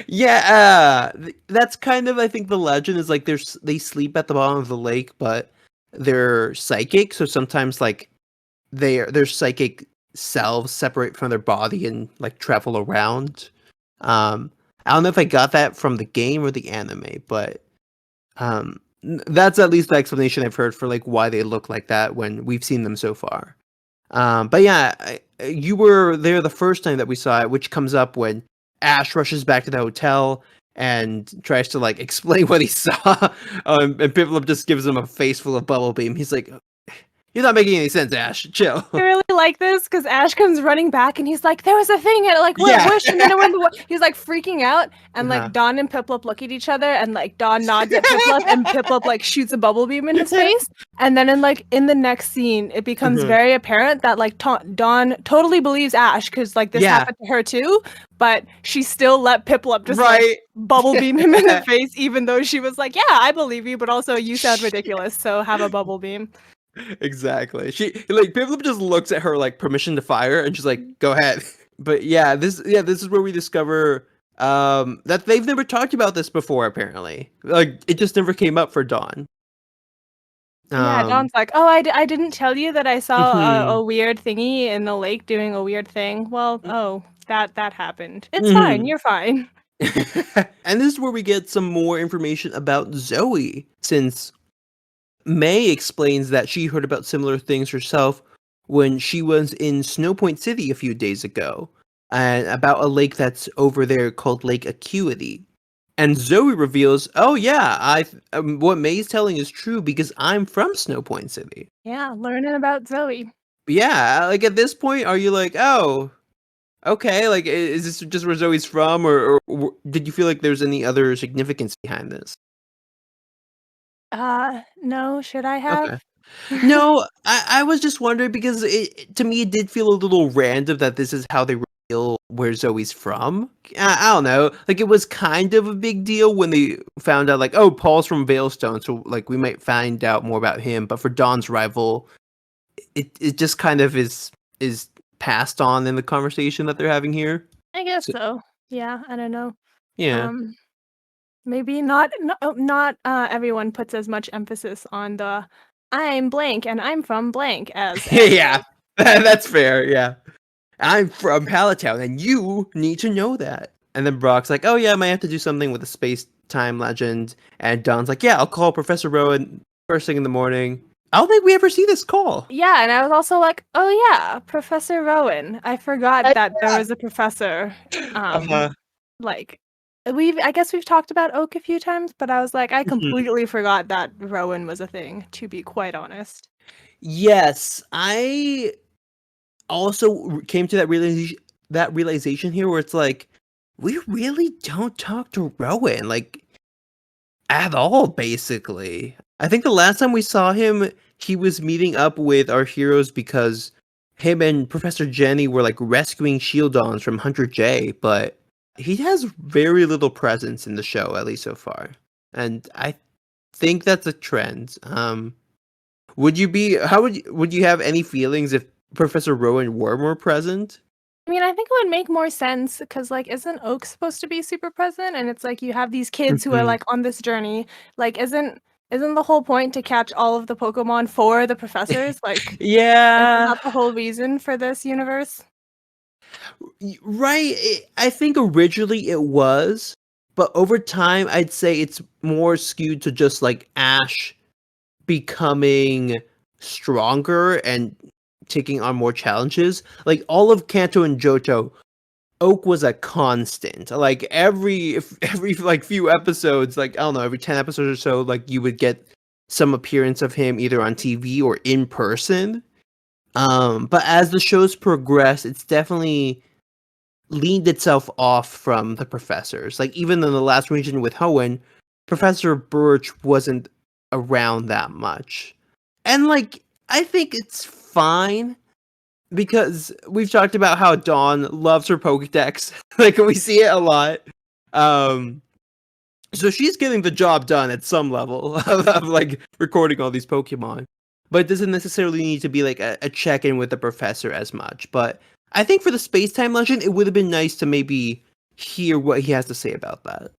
Yeah, that's kind of I think the legend is like they sleep at the bottom of the lake, but they're psychic, so sometimes like their psychic selves separate from their body and like travel around. I don't know if I got that from the game or the anime, but that's at least the explanation I've heard for like why they look like that when we've seen them so far. But yeah, you were there the first time that we saw it, which comes up when Ash rushes back to the hotel and tries to like explain what he saw, and Piplup just gives him a face full of bubble beam. He's like, "You're not making any sense, Ash. Chill." I really like this because Ash comes running back and he's like, there was a thing and it like went Yeah. whoosh and then it went he's like freaking out and Uh-huh. like Dawn and Piplup look at each other and like Dawn nods at Piplup and Piplup like shoots a bubble beam in his face and then in the next scene it becomes Mhm. very apparent that like Dawn totally believes Ash because like this Yeah. happened to her too, but she still let Piplup just like Right. bubble beam him in the face even though she was like, yeah, I believe you, but also you sound ridiculous, so have a bubble beam. Exactly. She like Piplup just looks at her like permission to fire, and she's like, "Go ahead." But yeah, this is where we discover that they've never talked about this before. Apparently, like it just never came up for Dawn. Yeah, Dawn's like, oh, I didn't tell you that I saw Mhm. a weird thingy in the lake doing a weird thing. Well, oh, that happened. It's Mhm. fine. You're fine. And this is where we get some more information about Zoey, since May explains that she heard about similar things herself when she was in Snow Point City a few days ago, and about a lake that's over there called Lake Acuity. And Zoey reveals, "Oh yeah, what May's telling is true because I'm from Snow Point City." Yeah, learning about Zoe. yeah, like at this point, are you like, oh, okay, like is this just where Zoe's from, or did you feel like there's any other significance behind this? No, should I Okay. have? No, I was just wondering because to me it did feel a little random that this is how they reveal where Zoe's from. I don't know, like it was kind of a big deal when they found out like, oh, Paul's from Veilstone, so like we might find out more about him. But for Dawn's rival, it just kind of is passed on in the conversation that they're having here. I guess So so. Yeah, I don't know. yeah, Um, Maybe not everyone puts as much emphasis on the "I'm blank and I'm from blank" as yeah, that's fair. Yeah. I'm from Palatown, and you need to know that. And then Brock's like, oh yeah, I might have to do something with a space-time legend. And Don's like, yeah, I'll call Professor Rowan first thing in the morning. I don't think we ever see this call. Yeah, and I was also like, "Oh yeah, Professor Rowan." I forgot that there Yeah. was a professor. Uh-huh. Like I guess we've talked about Oak a few times, but I was like, I Mhm. completely forgot that Rowan was a thing, to be quite honest. Yes, I also came to that realization here where it's like, we really don't talk to Rowan. Like, at all, basically. I think the last time we saw him, he was meeting up with our heroes because him and Professor Jenny were like rescuing Shieldons from Hunter J, but he has very little presence in the show, at least so far. And I think that's a trend. Would you have any feelings if Professor Rowan were more present? I mean, I think it would make more sense because, like, isn't Oak supposed to be super present? And it's like you have these kids who are Mhm. like on this journey. Like, isn't the whole point to catch all of the Pokemon for the professors? Like, isn't Yeah. that the whole reason for this universe? Right. I think originally it was, but over time, I'd say it's more skewed to just like Ash becoming stronger and taking on more challenges. Like all of Kanto and Johto, Oak was a constant. Like every like few episodes, like I don't know, every 10 episodes or so, like you would get some appearance of him either on TV or in person. But as the shows progress, it's definitely leaned itself off from the professors. Like even in the last region with Hoenn, Professor Birch wasn't around that much. And like I think it's fine because we've talked about how Dawn loves her Pokédex. Like we see it a lot. Um so she's getting the job done at some level of like recording all these Pokemon. But it doesn't necessarily need to be like a check-in with the professor as much. But I think for the space-time legend, it would have been nice to maybe hear what he has to say about that.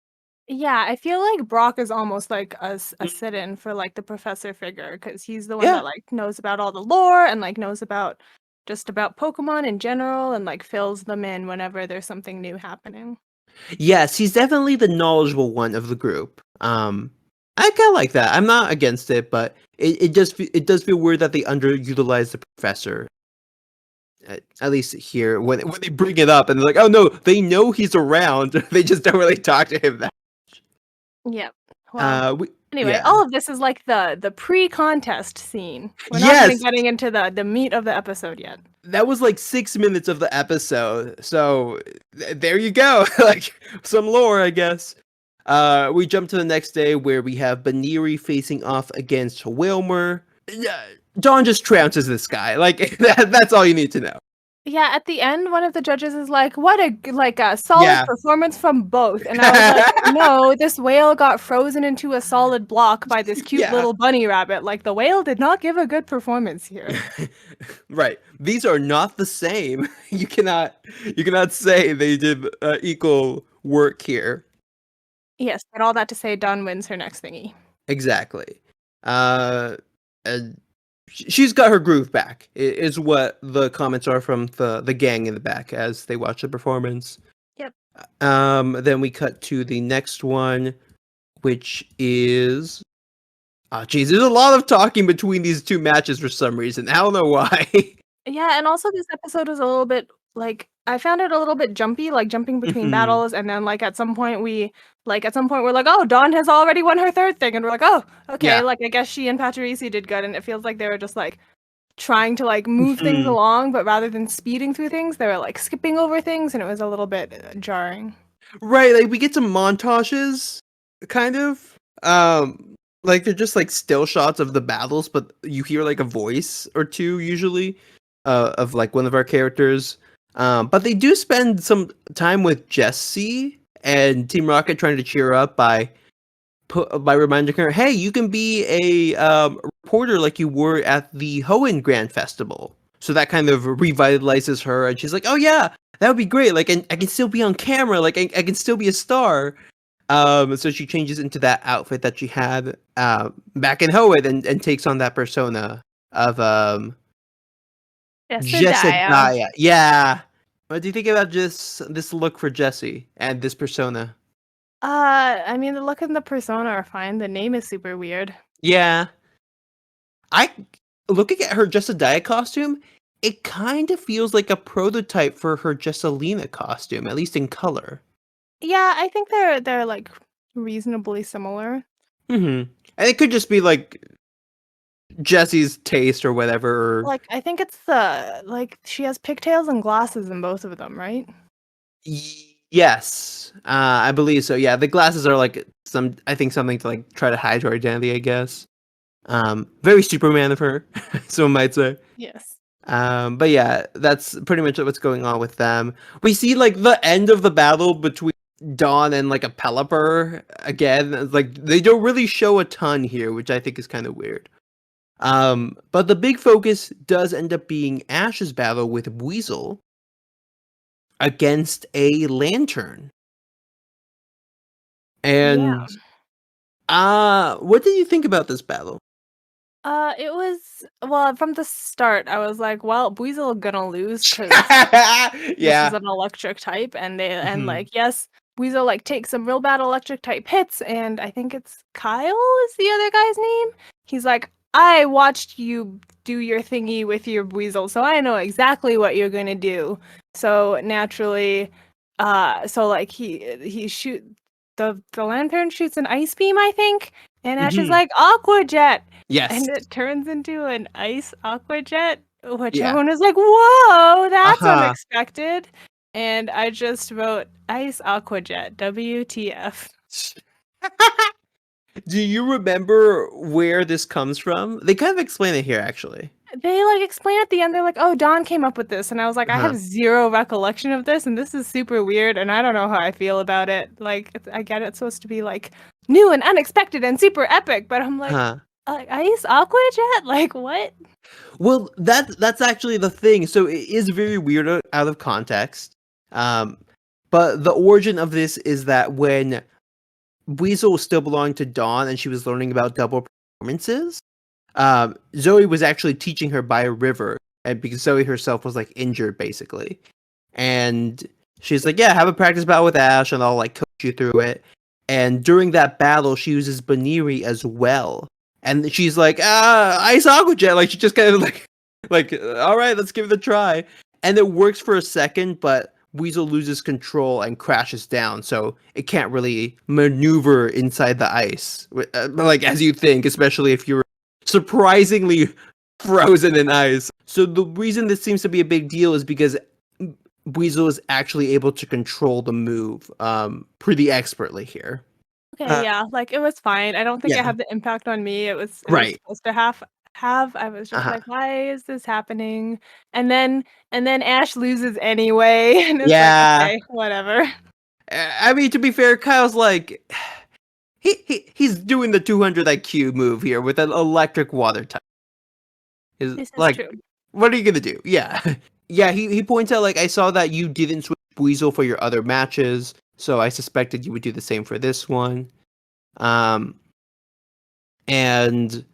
Yeah, I feel like Brock is almost like a sit-in for like the professor figure because he's the one Yeah. that like knows about all the lore and like knows about just about Pokemon in general and like fills them in whenever there's something new happening. Yes, he's definitely the knowledgeable one of the group. I kind of like that. I'm not against it, but it does feel weird that they underutilize the professor. At least here, when they bring it up and they're like, "Oh no, they know he's around. They just don't really talk to him that." Yep. Well, We anyway, yeah. all of this is like the pre-contest scene. We're not even Yes, getting into the meat of the episode yet. that was like 6 minutes of the episode. So there you go, like some lore, I guess. We jump to the next day where we have Baniri facing off against Wilmer. Dawn just trounces this guy. Like that's all you need to know. Yeah, at the end, one of the judges is like, "What a solid Yeah. performance from both," and I was like, "No, this whale got frozen into a solid block by this cute Yeah. little bunny rabbit. Like the whale did not give a good performance here." Right. These are not the same. You cannot say they did equal work here. Yes, but all that to say, Dawn wins her next thingy. Exactly. Uh, and she's got her groove back. Is what the comments are from the gang in the back as they watch the performance. Yep. Then we cut to the next one, which is geez, there's a lot of talking between these two matches for some reason. I don't know why. Yeah, and also this episode was a little bit like I found it a little bit jumpy, like jumping between Mhm. battles, and then at some point we're like, oh, Dawn has already won her third thing, and we're like, oh, okay, Yeah. like I guess she and Patrici did good, and it feels like they were just like trying to like move things Mhm. along, but rather than speeding through things, they were like skipping over things, and it was a little bit jarring. Right, like we get some montages, kind of. Like they're just like still shots of the battles, but you hear like a voice or two usually, of like one of our characters. But they do spend some time with Jessie and Team Rocket trying to cheer her up by reminding her, "Hey, you can be a reporter like you were at the Hoenn Grand Festival." So that kind of revitalizes her, and she's like, "Oh yeah, that would be great. Like, I can still be on camera. Like, I can still be a star." So she changes into that outfit that she had back in Hoenn and takes on that persona of Yesterday. Jesediah. Yeah. What do you think about just this look for Jessie and this persona? I mean, the look and the persona are fine. The name is super weird. Yeah. I looking at her Jesediah costume, it kind of feels like a prototype for her Jesselina costume, at least in color. Yeah, I think they're like reasonably similar. And it could just be like Jesse's taste or whatever. Like, I think it's the like she has pigtails and glasses in both of them, right? Yes, I believe so. Yeah, the glasses are like I think something to like try to hide her identity, I guess. Very Superman of her, some might say. Yes. But yeah, that's pretty much what's going on with them. We see like the end of the battle between Dawn and like a Pelipper again. Like they don't really show a ton here, which I think is kind of weird. But the big focus does end up being Ash's battle with Weasel against a lantern. Yeah. And what did you think about this battle? It was well from the start. I was like, well, Weasel gonna lose because this is Yeah. an electric type, and and Mhm. like yes, Weasel like takes some real bad electric type hits, and I think it's Kyle is the other guy's name. He's like, I watched you do your thingy with your Weasel, so I know exactly what you're gonna do. So naturally, so like he shoot the lantern shoots an ice beam, I think, and Ash is Mhm. like Aqua Jet. Yes. And it turns into an ice aqua jet, which Yeah. everyone is like, "Whoa, that's Uh-huh. unexpected." And I just wrote ice aqua jet, WTF. Do you remember where this comes from? They kind of explain it here, actually. They like explain at the end, they're like, "Oh, Don came up with this." And I was like, "I Uh-huh. have zero recollection of this, and this is super weird, and I don't know how I feel about it." Like, I get it's supposed to be like new and unexpected and super epic, but I'm like, Huh. ice aqua jet? Like, what? Well, that's actually the thing. So it is very weird out of context. Um, but the origin of this is that when Weasel still belonged to Dawn and she was learning about double performances, Zoey was actually teaching her by a river, and because Zoey herself was like injured basically, and she's like, "Yeah, have a practice battle with Ash, and I'll like coach you through it." And during that battle, she uses Baniri as well, and she's like, Ice Aqua Jet," like she just kind of like, all right, let's give it a try, and it works for a second, but Weasel loses control and crashes down, so it can't really maneuver inside the ice, like as you think, especially if you're surprisingly frozen in ice. So the reason this seems to be a big deal is because Weasel is actually able to control the move pretty expertly here. Okay, yeah, like, it was fine. I don't think it Yeah, had the impact on me it was right. supposed to have. I was just Uh-huh. like, "Why is this happening?" And then Ash loses anyway, and it's like, Yeah. "Okay, whatever." I mean, to be fair, Kyle's like he's doing the 200 IQ move here with an electric water type. Is This is like, true. what are you gonna do? Yeah, yeah. He points out like, I saw that you didn't switch Weasel for your other matches, so I suspected you would do the same for this one. Um, and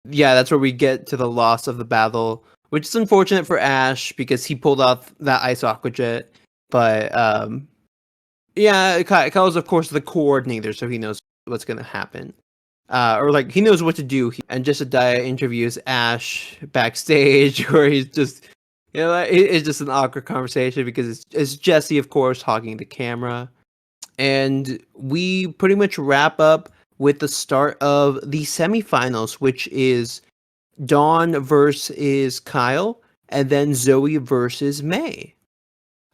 yeah, that's where we get to the loss of the battle, which is unfortunate for Ash because he pulled off that Ice Aqua Jet. But yeah, Kyle's of course the coordinator, so he knows what's gonna happen. Or like he knows what to do. And Jesediah interviews Ash backstage, where he's just, it's just an awkward conversation because it's Jesse, of course, hogging the camera, and we pretty much wrap up with the start of the semifinals, which is Dawn versus Kyle, and then Zoey versus May.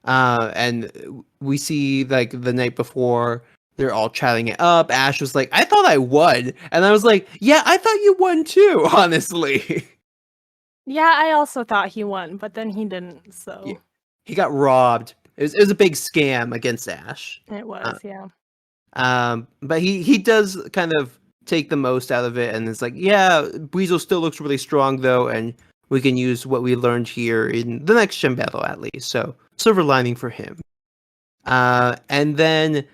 And we see like the night before they're all chatting it up. Ash was like, "I thought I won," and I was like, "Yeah, I thought you won too." Honestly, Yeah, I also thought he won, but then he didn't. So yeah. He got robbed. It was a big scam against Ash. it was, yeah. But he does kind of take the most out of it, and it's like, yeah, Weasel still looks really strong though, and we can use what we learned here in the next gym battle at least. So silver lining for him. And then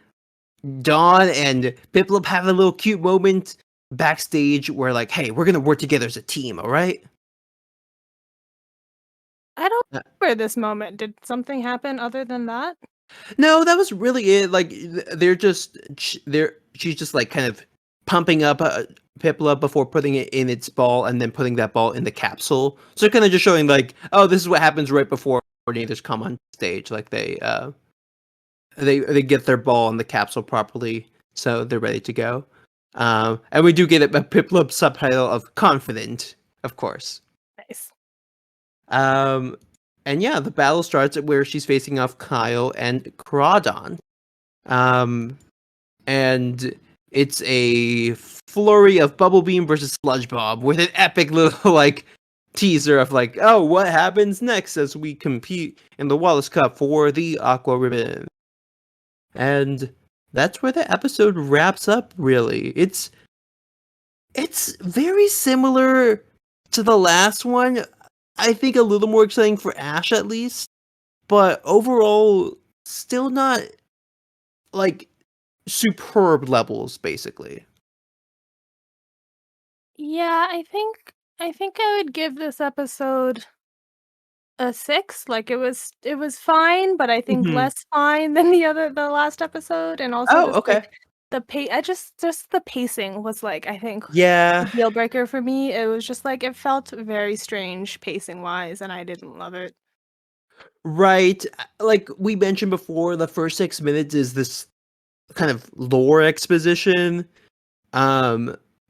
Dawn and Piplup have a little cute moment backstage where like, hey, we're gonna work together as a team, all right? I don't remember this moment. Did something happen other than that? No, that was really it. Like she's just like kind of pumping up Piplup before putting it in its ball and then putting that ball in the capsule. So kind of just showing like, oh, this is what happens right before coordinators come on stage. Like they get their ball in the capsule properly, so they're ready to go. And we do get a Piplup subtitle of confident, of course. Nice. And yeah, the battle starts at where she's facing off Kyle and Crawdon. And it's a flurry of Bubble Beam versus Sludge Bomb with an epic little like teaser of like, oh, what happens next as we compete in the Wallace Cup for the Aqua Ribbon. And that's where the episode wraps up, really. It's very similar to the last one. I think a little more exciting for Ash at least, but overall still not like superb levels basically. Yeah, I think I would give this episode a 6. Like it was fine, but I think Mhm. less fine than the last episode, and also Oh, just okay. like just the pacing was like I think Yeah. a deal breaker for me. It was just like it felt very strange pacing wise, and I didn't love it. Right. Like we mentioned before, the first 6 minutes is this kind of lore exposition.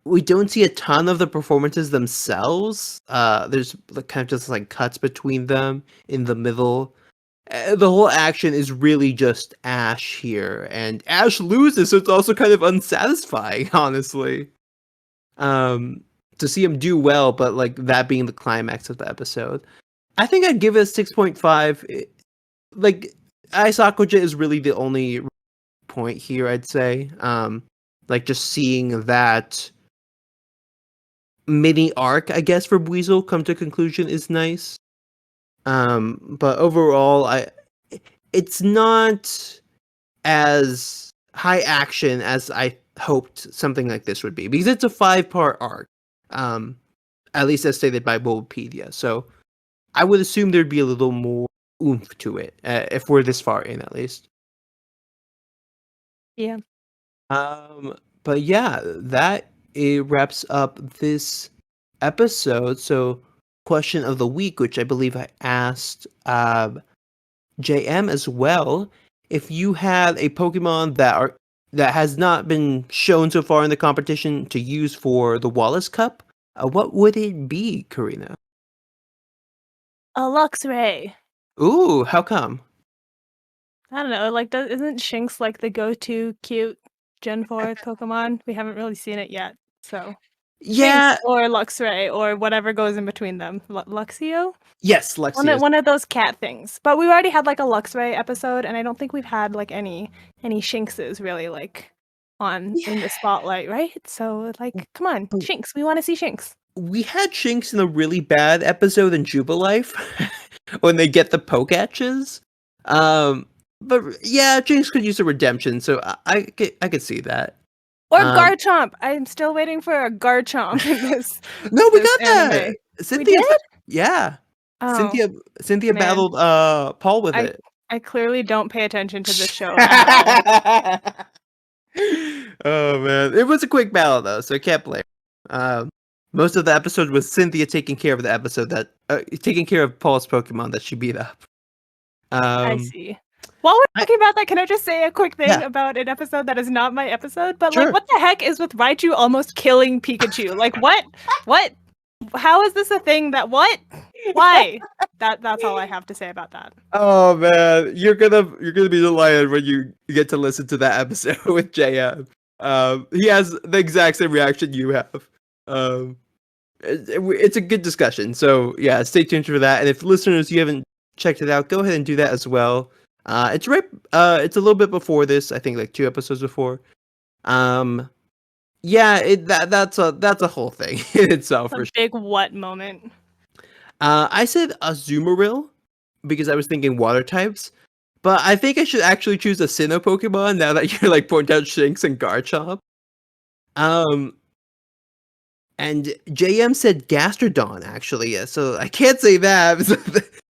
We don't see a ton of the performances themselves. There's kind of just like cuts between them in the middle. The whole action is really just Ash here, and Ash loses, so it's also kind of unsatisfying, honestly. To see him do well, but like that being the climax of the episode. I think I'd give it a 6.5. Like Aisakuja is really the only point here, I'd say. Like just seeing that mini arc, I guess, for Weasel come to conclusion is nice. But overall, it's not as high action as I hoped something like this would be, because it's a 5-part arc. At least as stated by Bulbapedia. So I would assume there'd be a little more oomph to it, if we're this far in, at least. Yeah. But yeah, that it wraps up this episode. So, question of the week, which I believe I asked JM as well. If you had a Pokemon that has not been shown so far in the competition to use for the Wallace Cup, what would it be, Karina? A Luxray. Ooh, how come? I don't know, like, isn't Shinx, like, the go-to cute Gen 4 Pokemon? We haven't really seen it yet, so Yeah. Shinx or Luxray or whatever goes in between them. Luxio? Yes, Lexi. One of those cat things. But we already had, like, a Luxray episode, and I don't think we've had, like, any Shinxes really, like, in the spotlight, right? So, like, come on, Shinx, we wanna see Shinx. We had Shinx in a really bad episode in Jubilife when they get the Pokaches. But yeah, Shinx could use a redemption, so I could see that. Or Garchomp. I'm still waiting for a Garchomp in this. No, we this got anime. that. Cynthia, We did? yeah. Oh, Cynthia man. battled Paul with it. I clearly don't pay attention to this show at all. Oh man, it was a quick battle though, so I can't blame. Most of the episode was Cynthia taking care of the episode taking care of Paul's Pokemon that she beat up. I see. While we're talking about that, can I just say a quick thing about an episode that is not my episode? But Sure. like, what the heck is with Raichu almost killing Pikachu? Like, what? How is this a thing that what? Why? That's all I have to say about that. Oh man, you're gonna be delighted when you get to listen to that episode with JM. He has the exact same reaction you have. It's a good discussion. So yeah, stay tuned for that. And if listeners you haven't checked it out, go ahead and do that as well. It's right. It's a little bit before this. I think like 2 episodes before. Yeah, that's a whole thing in itself. It's a big what moment. I said Azumarill because I was thinking water types, but I think I should actually choose a Sinnoh Pokemon now that you're like pointing out Shinx and Garchomp. And JM said Gastrodon actually, yeah, so I can't say that.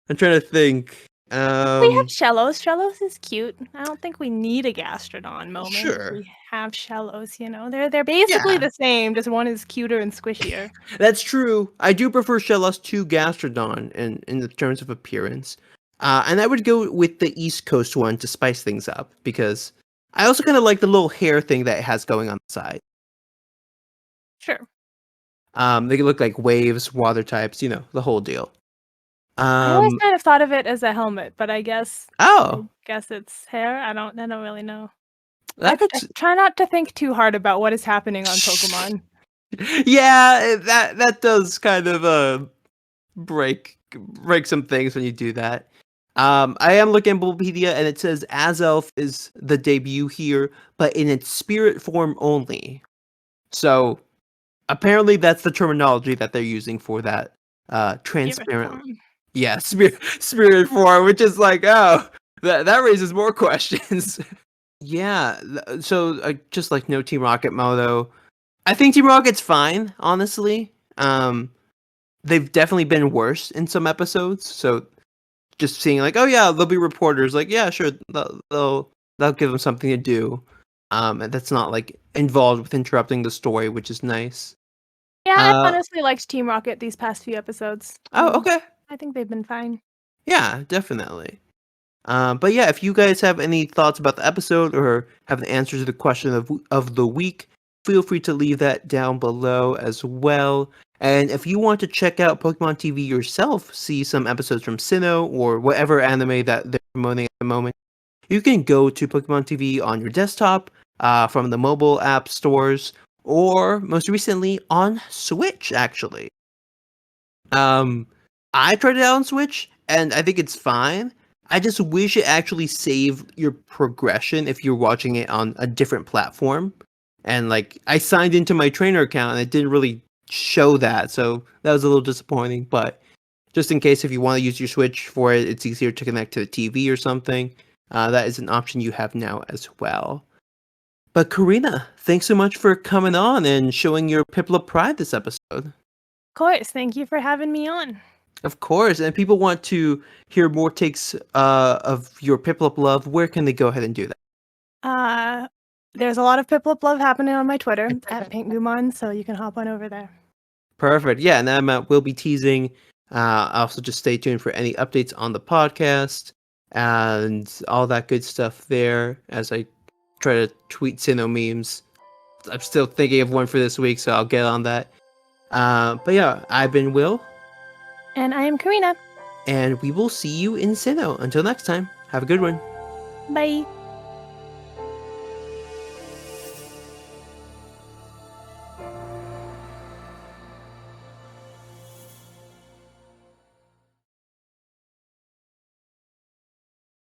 I'm trying to think. We have Shellos. Shellos is cute. I don't think we need a Gastrodon moment. Sure. We have Shellos, you know. They're basically the same, just one is cuter and squishier. That's true. I do prefer Shellos to Gastrodon in the terms of appearance. And I would go with the East Coast one to spice things up because I also kind of like the little hair thing that it has going on the side. Sure. They look like waves, water types, you know, the whole deal. I always kind of thought of it as a helmet, but I guess it's hair. I don't really know. I try not to think too hard about what is happening on Pokemon. Yeah, that does kind of break some things when you do that. I am looking at Bulbapedia and it says Azelf is the debut here, but in its spirit form only. So apparently that's the terminology that they're using for that transparent. Yeah, spirit form, which is like, oh, that raises more questions. Yeah, so just like no Team Rocket Moto. I think Team Rocket's fine, honestly. They've definitely been worse in some episodes, so just seeing like, oh yeah, there'll be reporters, like, yeah, sure, they'll give them something to do. And that's not like involved with interrupting the story, which is nice. Yeah, I've honestly liked Team Rocket these past few episodes. Oh, okay. I think they've been fine. Yeah, definitely. But yeah, if you guys have any thoughts about the episode or have the answer to the question of the week, feel free to leave that down below as well. And if you want to check out Pokemon TV yourself, see some episodes from Sinnoh or whatever anime that they're promoting at the moment, you can go to Pokemon TV on your desktop, from the mobile app stores, or most recently on Switch, actually. I tried it out on Switch, and I think it's fine. I just wish it actually saved your progression if you're watching it on a different platform. And like, I signed into my trainer account and it didn't really show that, so that was a little disappointing. But just in case if you want to use your Switch for it, it's easier to connect to the TV or something. That is an option you have now as well. But Carina, thanks so much for coming on and showing your Piplup pride this episode. Of course, thank you for having me on. Of course, and people want to hear more takes of your Piplup love. Where can they go ahead and do that? There's a lot of Piplup love happening on my Twitter at PinkGumon, so you can hop on over there. Perfect. Yeah, and we'll be teasing. Also, just stay tuned for any updates on the podcast and all that good stuff there as I try to tweet Sinnoh memes. I'm still thinking of one for this week, so I'll get on that. But yeah, I've been Will. And I am Carina. And we will see you in Sinnoh. Until next time, have a good one. Bye.